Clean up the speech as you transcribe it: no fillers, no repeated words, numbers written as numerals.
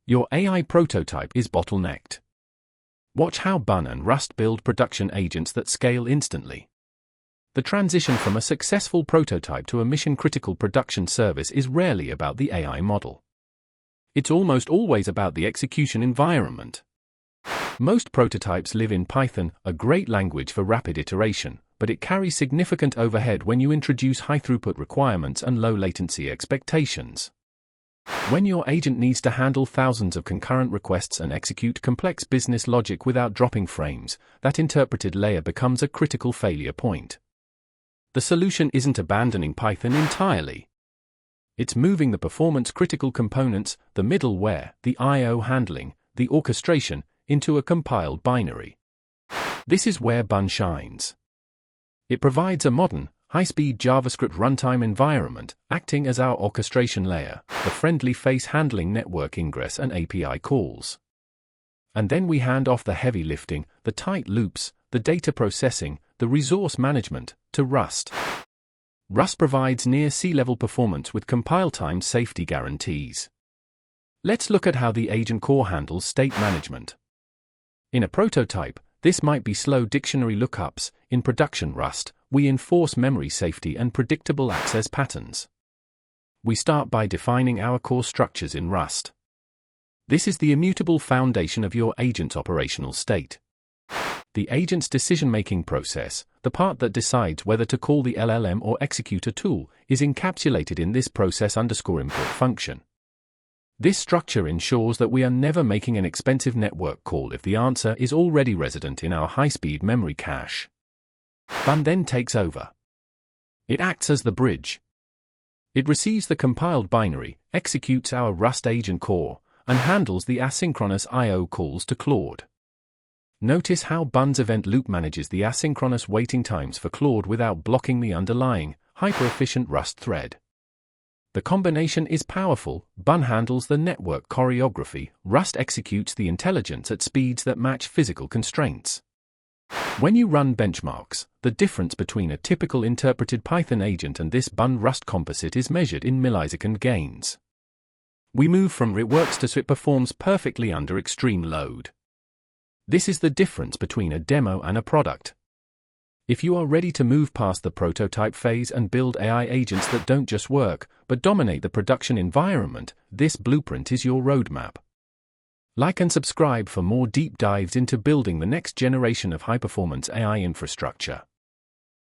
Your AI prototype is bottlenecked. Watch how Bun and Rust build production agents that scale instantly. The transition from a successful prototype to a mission-critical production service is rarely about the AI model. It's almost always about the execution environment. Most prototypes live in Python, a great language for rapid iteration, but it carries significant overhead when you introduce high-throughput requirements and low-latency expectations. When your agent needs to handle thousands of concurrent requests and execute complex business logic without dropping frames, that interpreted layer becomes a critical failure point. The solution isn't abandoning Python entirely. It's moving the performance-critical components, the middleware, the I/O handling, the orchestration, into a compiled binary. This is where Bun shines. It provides a modern, high-speed JavaScript runtime environment, acting as our orchestration layer, the friendly face handling network ingress and API calls. And then we hand off the heavy lifting, the tight loops, the data processing, the resource management, to Rust. Rust provides near sea-level performance with compile-time safety guarantees. Let's look at how the agent core handles state management. In a prototype, this might be slow dictionary lookups. In production Rust, we enforce memory safety and predictable access patterns. We start by defining our core structures in Rust. This is the immutable foundation of your agent's operational state. The agent's decision-making process, the part that decides whether to call the LLM or execute a tool, is encapsulated in this process_import function. This structure ensures that we are never making an expensive network call if the answer is already resident in our high-speed memory cache. Bun then takes over. It acts as the bridge. It receives the compiled binary, executes our Rust agent core, and handles the asynchronous I/O calls to Claude. Notice how Bun's event loop manages the asynchronous waiting times for Claude without blocking the underlying, hyper-efficient Rust thread. The combination is powerful. Bun handles the network choreography, Rust executes the intelligence at speeds that match physical constraints. When you run benchmarks, the difference between a typical interpreted Python agent and this Bun-Rust composite is measured in millisecond gains. We move from it works to it performs perfectly under extreme load. This is the difference between a demo and a product. If you are ready to move past the prototype phase and build AI agents that don't just work, but dominate the production environment, this blueprint is your roadmap. Like and subscribe for more deep dives into building the next generation of high-performance AI infrastructure.